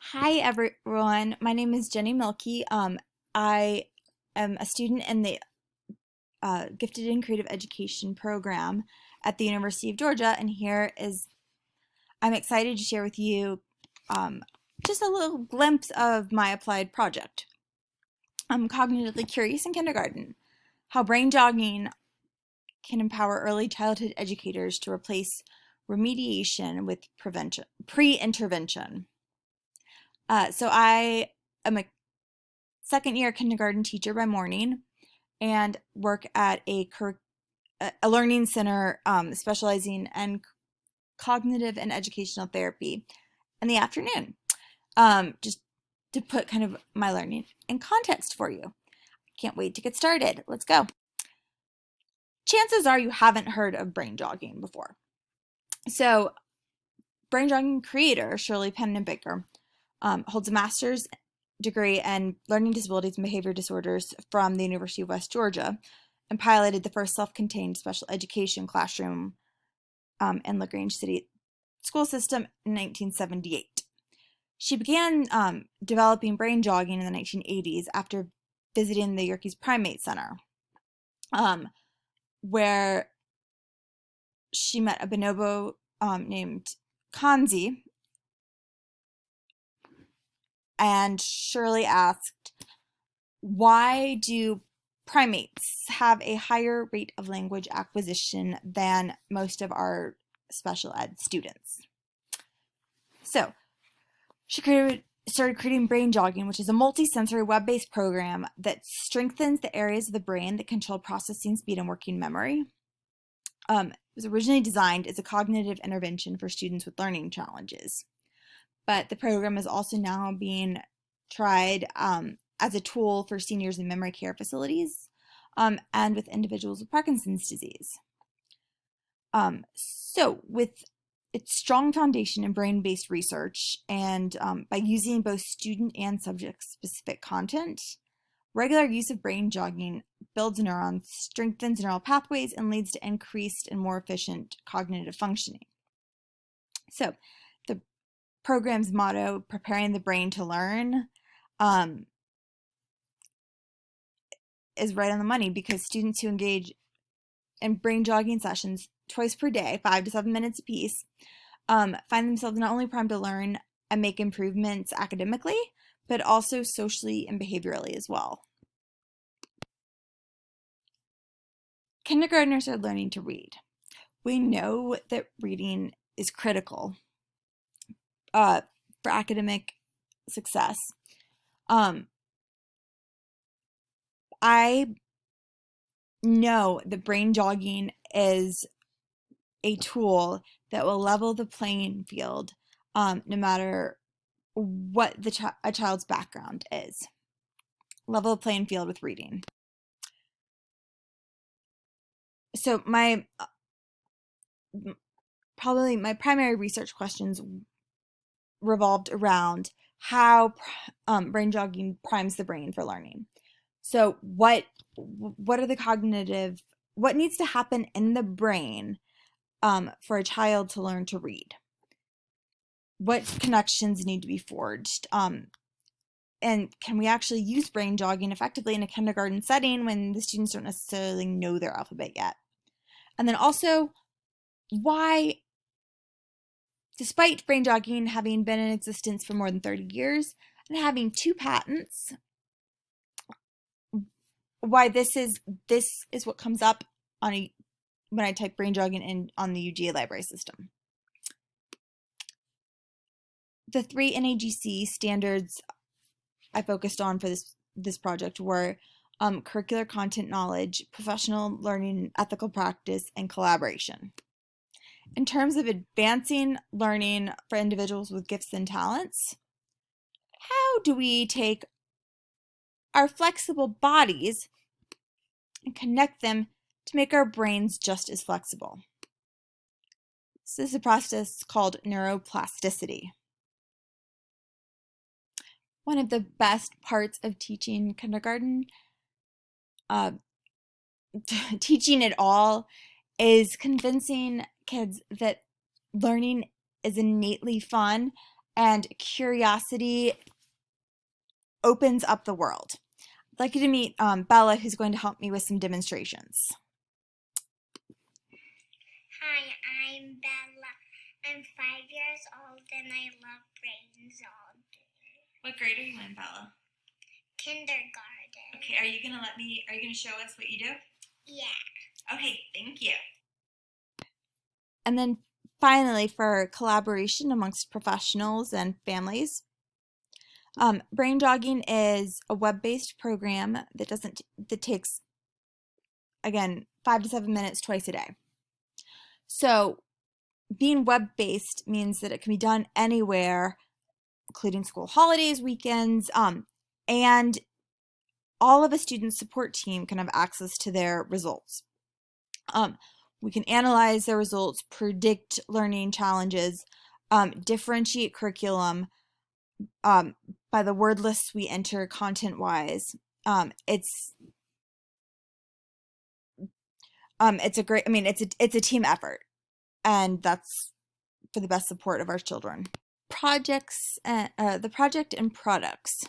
Hi everyone, my name is Jenny Milkey. I am a student in the Gifted and Creative Education program at the University of Georgia, and I'm excited to share with you um, just a little glimpse of my applied project. I'm cognitively curious in kindergarten, how brain jogging can empower early childhood educators to replace remediation with pre-intervention. So I am a second year kindergarten teacher by morning and work at a learning center specializing in cognitive and educational therapy in the afternoon. Just to put kind of my learning in context for you. Can't wait to get started. Let's go. Chances are you haven't heard of brain jogging before. So, brain jogging creator Shirley Pennebaker holds a master's degree in learning disabilities and behavior disorders from the University of West Georgia and piloted the first self-contained special education classroom in LaGrange City school system in 1978. She began developing brain jogging in the 1980s after visiting the Yerkes Primate Center, where she met a bonobo named Kanzi, and Shirley asked, why do primates have a higher rate of language acquisition than most of our special ed students? So she started creating Brain Jogging, which is a multi-sensory web-based program that strengthens the areas of the brain that control processing speed and working memory. It was originally designed as a cognitive intervention for students with learning challenges, but the program is also now being tried as a tool for seniors in memory care facilities and with individuals with Parkinson's disease. So with its strong foundation in brain-based research and by using both student and subject-specific content, regular use of brain jogging builds neurons, strengthens neural pathways, and leads to increased and more efficient cognitive functioning. So the program's motto, preparing the brain to learn, is right on the money because students who engage in brain jogging sessions twice per day, 5 to 7 minutes apiece, find themselves not only primed to learn and make improvements academically, but also socially and behaviorally as well. Kindergartners are learning to read. We know that reading is critical for academic success. I know that brain jogging is a tool that will level the playing field no matter what a child's background is. Level the playing field with reading. So probably my primary research questions revolved around how brain jogging primes the brain for learning. So what are what needs to happen in the brain for a child to learn to read? What connections need to be forged? And can we actually use brain jogging effectively in a kindergarten setting when the students don't necessarily know their alphabet yet? And then also, why, despite brain jogging having been in existence for more than 30 years and having 2 patents, why this is what comes up when I type brain jogging in on the UGA library system. The 3 NAGC standards I focused on for this project were curricular content knowledge, professional learning, ethical practice, and collaboration. In terms of advancing learning for individuals with gifts and talents, how do we take our flexible bodies and connect them to make our brains just as flexible? So this is a process called neuroplasticity. One of the best parts of teaching kindergarten, teaching it all, is convincing kids that learning is innately fun and curiosity opens up the world. I'd like you to meet Bella, who's going to help me with some demonstrations. Hi, I'm Bella. I'm 5 years old and I love brains all day. What grade are you in, Bella? Kindergarten. Okay, are you gonna show us what you do? Yeah. Okay, thank you. And then finally, for collaboration amongst professionals and families, Brain Jogging is a web-based program that takes, again, 5 to 7 minutes twice a day. So being web-based means that it can be done anywhere, including school holidays, weekends, and all of a student support team can have access to their results. We can analyze their results, predict learning challenges, differentiate curriculum by the word lists we enter content-wise. It's a team effort, and that's for the best support of our children. Projects, the project and products.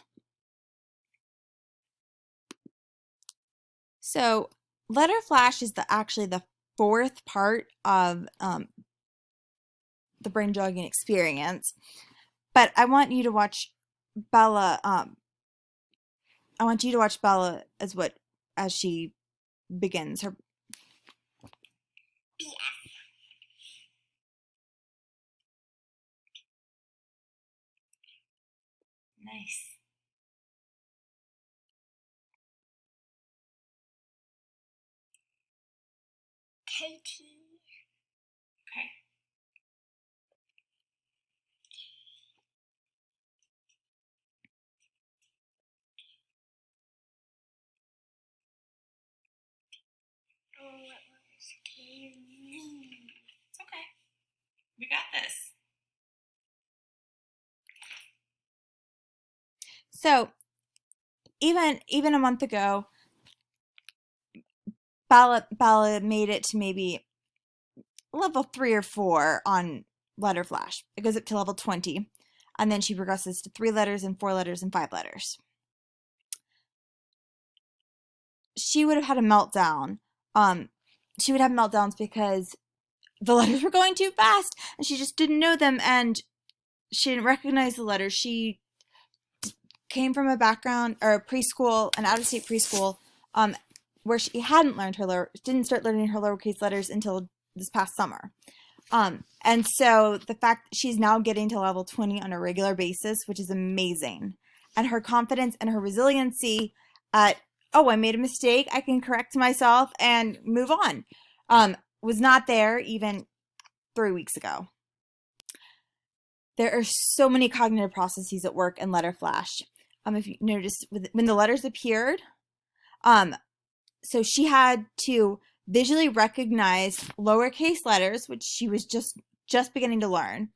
So Letter Flash is actually the fourth part of the brain jogging experience, but I want you to watch Bella. I want you to watch Bella as she begins her. Nice. Katie. Okay. Oh, it was Katie. It's okay. We got this. So, even a month ago, Bella made it to maybe level 3 or 4 on Letter Flash. It goes up to level 20, and then she progresses to 3 letters and 4 letters and 5 letters. She would have had a meltdown. She would have meltdowns because the letters were going too fast, and she just didn't know them, and she didn't recognize the letters. She came from a background or preschool, an out-of-state preschool, where she hadn't learned didn't start learning her lowercase letters until this past summer. And so the fact that she's now getting to level 20 on a regular basis, which is amazing, and her confidence and her resiliency at, oh, I made a mistake, I can correct myself and move on, was not there even 3 weeks ago. There are so many cognitive processes at work in Letter Flash. If you noticed, when the letters appeared, so she had to visually recognize lowercase letters, which she was just beginning to learn,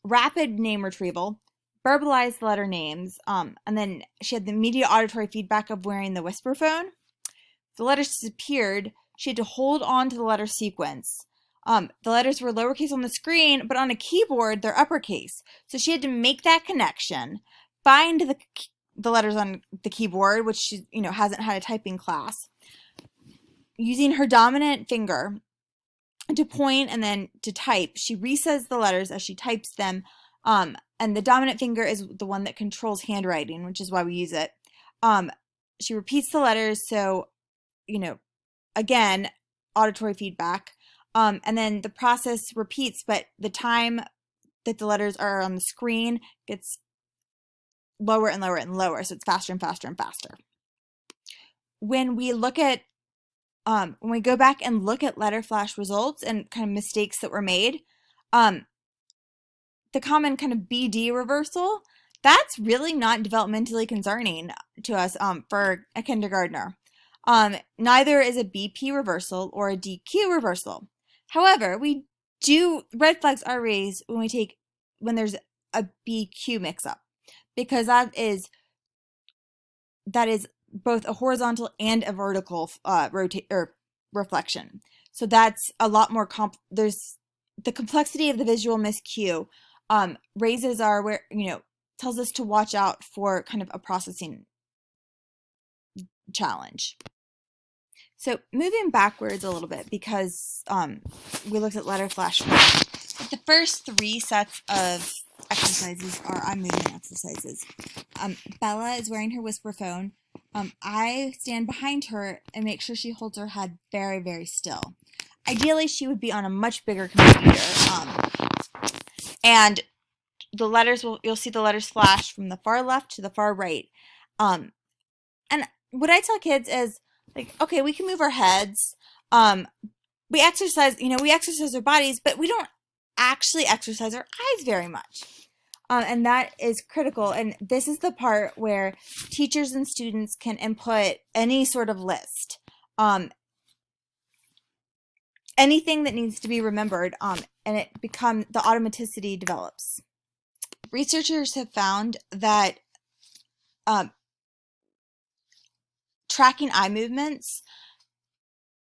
rapid name retrieval, verbalize the letter names, and then she had the immediate auditory feedback of wearing the whisper phone. If the letters disappeared, she had to hold on to the letter sequence. The letters were lowercase on the screen, but on a keyboard, they're uppercase. So she had to make that connection, find the letters on the keyboard, which she hasn't had a typing class, using her dominant finger to point and then to type. She resays the letters as she types them, and the dominant finger is the one that controls handwriting, which is why we use it. She repeats the letters, so again, auditory feedback, and then the process repeats, but the time that the letters are on the screen gets lower and lower and lower, so it's faster and faster and faster. When we go back and look at Letter Flash results and kind of mistakes that were made, the common kind of BD reversal, that's really not developmentally concerning to us for a kindergartner. Neither is a BP reversal or a DQ reversal. However, red flags are raised when there's a BQ mix-up, because that is both a horizontal and a vertical reflection. So that's a lot more there's the complexity of the visual miscue raises our, where, tells us to watch out for kind of a processing challenge. So moving backwards a little bit, because we looked at letter flash. The first 3 sets of exercises are eye movement exercises. Bella is wearing her whisper phone. I stand behind her and make sure she holds her head very, very still. Ideally, she would be on a much bigger computer. And the letters, you'll see the letters flash from the far left to the far right. And what I tell kids is, like, okay, we can move our heads. We exercise, we exercise our bodies, but we don't actually exercise our eyes very much. And that is critical. And this is the part where teachers and students can input any sort of list. Anything that needs to be remembered, and the automaticity develops. Researchers have found that tracking eye movements,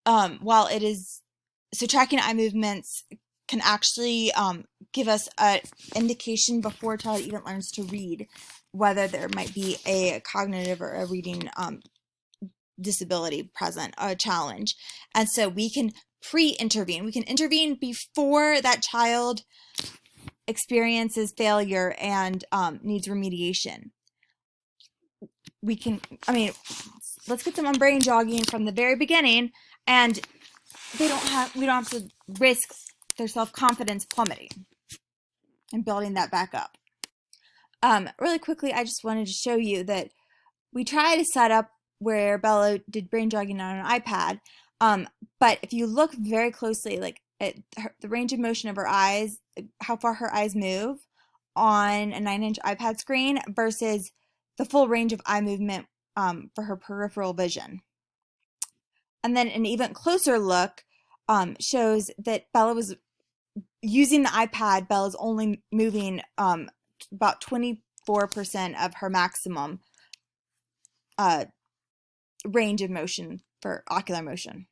tracking eye movements can actually give us an indication before a child even learns to read whether there might be a cognitive or a reading disability present, a challenge. And so we can pre-intervene. We can intervene before that child experiences failure and needs remediation. Let's get them on brain jogging from the very beginning, and we don't have to risk their self-confidence plummeting and building that back up. Really quickly, I just wanted to show you that we try to set up where Bella did brain jogging on an iPad, but if you look very closely, like at the range of motion of her eyes, how far her eyes move on a 9-inch iPad screen versus the full range of eye movement for her peripheral vision. And then an even closer look shows that Bella was using the iPad. Bella's only moving about 24% of her maximum range of motion for ocular motion.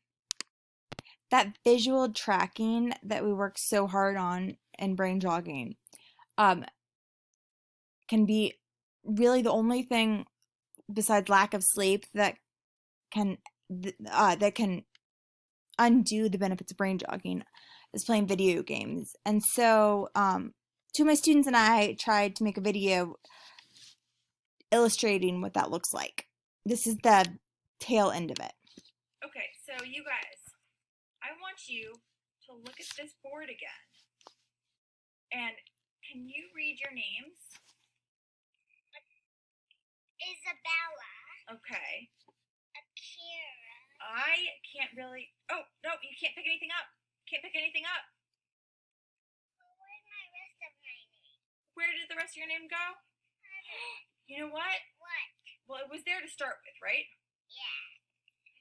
That visual tracking that we work so hard on in brain jogging can be really the only thing besides lack of sleep that can undo the benefits of brain jogging is playing video games. And so two of my students and I tried to make a video illustrating what that looks like. This is the tail end of it. Okay, so you guys, I want you to look at this board again. And can you read your names? Isabella. Okay. Akira. I can't really... Oh, no, you can't pick anything up. Can't pick anything up. Where's my rest of my name? Where did the rest of your name go? You know what? What? Well, it was there to start with, right? Yeah.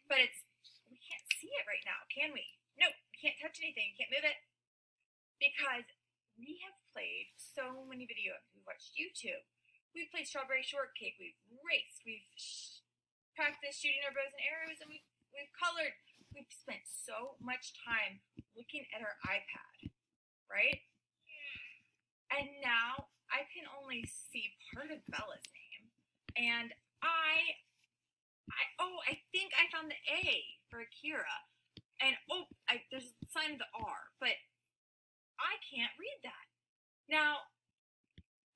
But we can't see it right now, can we? No, we can't touch anything. Can't move it. Because we have played so many videos. We've watched YouTube. We've played Strawberry Shortcake. We've raced. We've practiced shooting our bows and arrows, and we've colored. We've spent so much time looking at our iPad, right? And now I can only see part of Bella's name, and I think I found the A for Akira, and there's a sign of the R, but I can't read that. Now,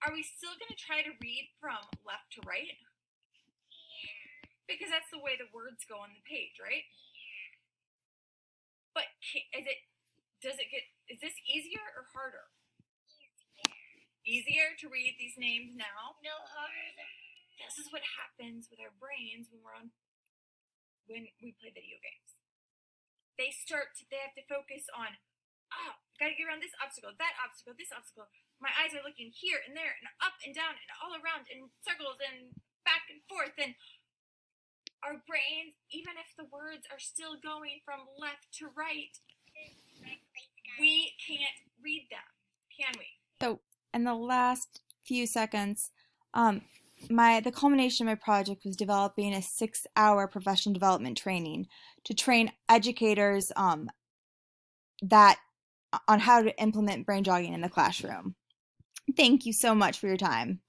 are we still going to try to read from left to right? Yeah. Because that's the way the words go on the page, right? Yeah. But is this easier or harder? Easier to read these names now? No, harder. This is what happens with our brains when we play video games. They have to focus on, gotta get around this obstacle, that obstacle, this obstacle. My eyes are looking here and there and up and down and all around in circles and back and forth. And our brains, even if the words are still going from left to right, we can't read them, can we? So in the last few seconds, the culmination of my project was developing a 6-hour professional development training to train educators on how to implement brain jogging in the classroom. Thank you so much for your time.